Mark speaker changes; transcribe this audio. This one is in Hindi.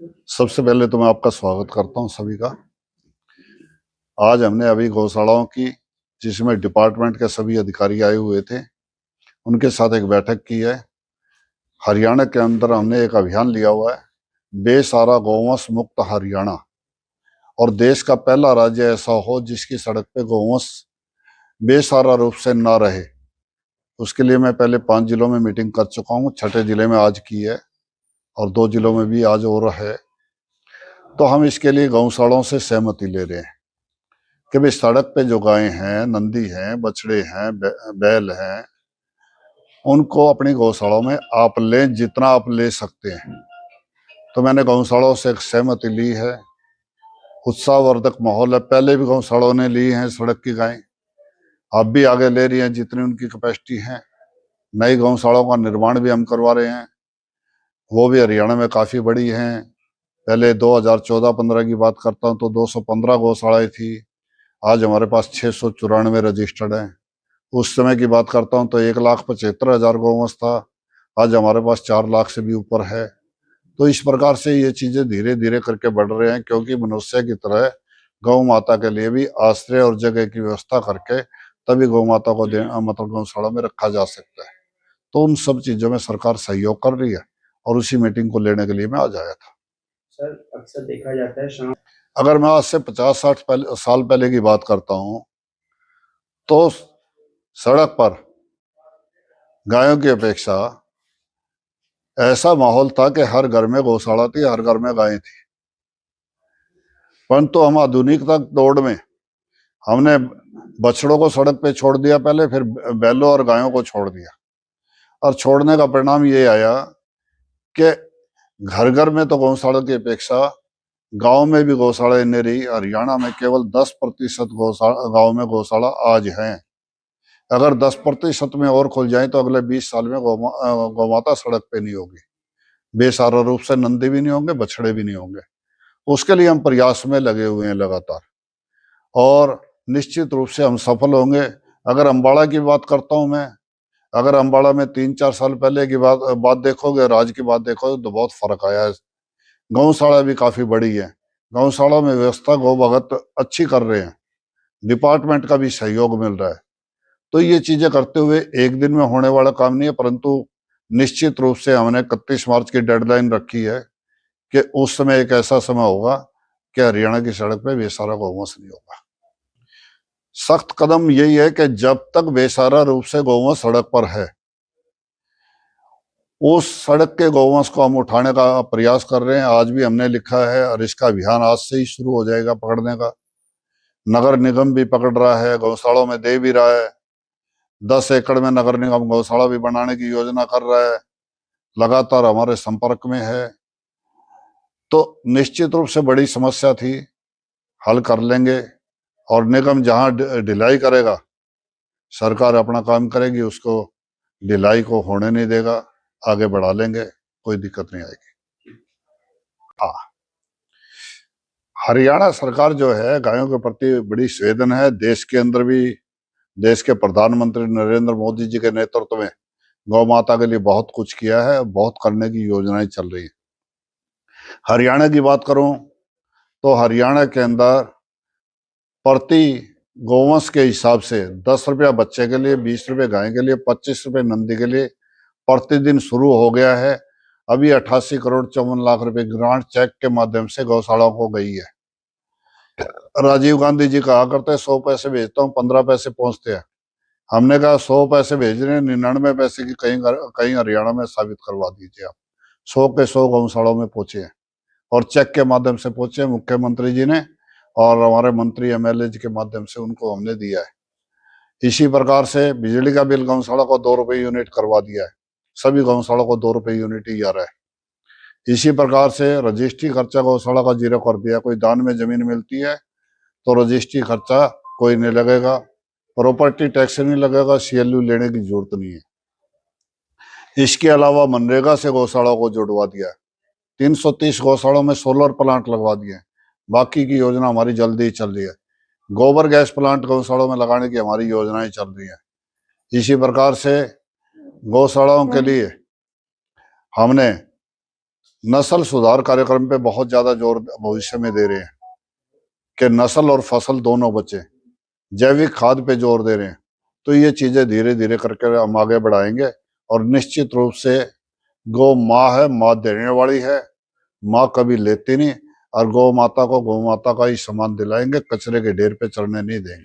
Speaker 1: सबसे पहले तो मैं आपका स्वागत करता हूं सभी का। आज हमने अभी गौशालाओं की, जिसमें डिपार्टमेंट के सभी अधिकारी आए हुए थे, उनके साथ एक बैठक की है। हरियाणा के अंदर हमने एक अभियान लिया हुआ है, बेसहारा गौवंश मुक्त हरियाणा, और देश का पहला राज्य ऐसा हो जिसकी सड़क पे गौवंश बेसहारा रूप से ना रहे। उसके लिए मैं पहले 5 जिलों में मीटिंग कर चुका हूँ, छठे जिले में आज की है और 2 जिलों में भी आज और है। तो हम इसके लिए गौशालाओं से सहमति ले रहे हैं कि भाई सड़क पे जो गायें हैं, नंदी हैं, बछड़े हैं, बैल हैं, उनको अपनी गौशालाओं में आप लें जितना आप ले सकते हैं। तो मैंने गौशालाओं से एक सहमति ली है। उत्साहवर्धक माहौल है, पहले भी गौशालाओं ने ली हैं सड़क की गायें, अब भी आगे ले रही हैं जितनी उनकी कैपेसिटी है। नई गौशालाओं का निर्माण भी हम करवा रहे हैं, वो भी हरियाणा में काफ़ी बड़ी हैं। पहले 2014-15 की बात करता हूँ तो 215 गौशालाएं थी, आज हमारे पास 694 रजिस्टर्ड हैं। उस समय की बात करता हूँ तो 1,75,000 गौवंश था, आज हमारे पास 4 लाख से भी ऊपर है। तो इस प्रकार से ये चीजें धीरे धीरे करके बढ़ रहे हैं, क्योंकि मनुष्य की तरह गौ माता के लिए भी आश्रय और जगह की व्यवस्था करके तभी गौ माता को मतलब गौशाला में रखा जा सकता है। तो उन सब चीजों में सरकार सहयोग कर रही है और उसी मीटिंग को लेने के लिए मैं आज आया था।
Speaker 2: सर, अक्सर देखा जाता है शाम,
Speaker 1: अगर मैं आज से 50-60 साल पहले की बात करता हूँ तो सड़क पर गायों की अपेक्षा ऐसा माहौल था कि हर घर में गौशाला थी, हर घर में गायें थी। परंतु हम आधुनिकता दौड़ में हमने बछड़ों को सड़क पे छोड़ दिया पहले, फिर बैलों और गायों को छोड़ दिया, और छोड़ने का परिणाम ये आया कि घर घर में तो गौशाला की अपेक्षा गांव में भी गौशाला नहीं रही। हरियाणा में केवल 10% गांव में गौशाला आज हैं। अगर 10% में और खुल जाए तो अगले 20 साल में गौमाता सड़क पे नहीं होगी, बेसहारा रूप से नंदी भी नहीं होंगे, बछड़े भी नहीं होंगे। उसके लिए हम प्रयास में लगे हुए हैं लगातार, और निश्चित रूप से हम सफल होंगे। अगर अम्बाड़ा की बात करता हूं मैं, अगर अम्बाड़ा में 3-4 साल पहले की बात देखोगे, आज की बात देखोगे तो बहुत फर्क आया है। गौशाला भी काफी बड़ी है, गौशाला में व्यवस्था गौ भगत अच्छी कर रहे हैं, डिपार्टमेंट का भी सहयोग मिल रहा है। तो ये चीजें करते हुए एक दिन में होने वाला काम नहीं है, परंतु निश्चित रूप से हमने 31 मार्च की डेडलाइन रखी है कि उस समय एक ऐसा समय होगा कि हरियाणा की सड़क पे बेसहारा गौवंश नहीं होगा। सख्त कदम यही है कि जब तक बेसहारा रूप से गौवंश सड़क पर है, उस सड़क के गौवंश को हम उठाने का प्रयास कर रहे हैं। आज भी हमने लिखा है और इसका अभियान आज से ही शुरू हो जाएगा पकड़ने का। नगर निगम भी पकड़ रहा है, गौशालों में दे भी रहा है। 10 एकड़ में नगर निगम गौशाला भी बनाने की योजना कर रहा है, लगातार हमारे संपर्क में है। तो निश्चित रूप से बड़ी समस्या थी, हल कर लेंगे, और निगम जहां ढिलाई करेगा, सरकार अपना काम करेगी, उसको ढिलाई को होने नहीं देगा, आगे बढ़ा लेंगे, कोई दिक्कत नहीं आएगी। हाँ, हरियाणा सरकार जो है गायों के प्रति बड़ी संवेदन है। देश के अंदर भी देश के प्रधानमंत्री नरेंद्र मोदी जी के नेतृत्व में गौ माता के लिए बहुत कुछ किया है, बहुत करने की योजनाएं चल रही है। हरियाणा की बात करूं तो हरियाणा के अंदर प्रति गौवंश के हिसाब से 10 रुपया बच्चे के लिए, 20 रुपये गाय के लिए, 25 रुपये नंदी के लिए प्रतिदिन शुरू हो गया है। अभी 88 करोड़ 54 लाख रुपए ग्रांट चेक के माध्यम से गौशालाओं को गई है। राजीव गांधी जी कहा करते हैं 100 पैसे भेजता हूँ 15 पैसे पहुंचते हैं। हमने कहा 100 पैसे भेज रहे हैं, 99 पैसे की कहीं हरियाणा में साबित करवा दीजिए आप। 100 के 100 गौशालाओं में पहुंचे हैं और चेक के माध्यम से पहुंचे, मुख्यमंत्री जी ने और हमारे मंत्री एमएलए जी के माध्यम से उनको हमने दिया है। इसी प्रकार से बिजली का बिल गौशाला को 2 रुपये यूनिट करवा दिया है, सभी गौशाला को 2 रुपये यूनिट ही आ रहा है। इसी प्रकार से रजिस्ट्री खर्चा गौशाला का 0 कर दिया। कोई दान में जमीन मिलती है तो रजिस्ट्री खर्चा कोई नहीं लगेगा, प्रॉपर्टी टैक्स नहीं लगेगा, सीएलयू लेने की जरूरत नहीं है। इसके अलावा मनरेगा से गौशाला को जुड़वा दिया है, 330 गौशालों में सोलर प्लांट लगवा दिए। बाकी की योजना हमारी जल्दी ही चल रही है। गोबर गैस प्लांट गौशालाओं में लगाने की हमारी योजनाएं चल रही है। इसी प्रकार से गौशालाओं के लिए हमने नस्ल सुधार कार्यक्रम पे बहुत ज्यादा जोर भविष्य में दे रहे हैं कि नस्ल और फसल दोनों बचे। जैविक खाद पे जोर दे रहे हैं। तो ये चीजें धीरे धीरे करके हम आगे बढ़ाएंगे और निश्चित रूप से गौ माँ है, माँ देने वाली है, माँ कभी लेती नहीं, और गौ माता को गौ माता का ही सम्मान दिलाएंगे, कचरे के ढेर पे चढ़ने नहीं देंगे।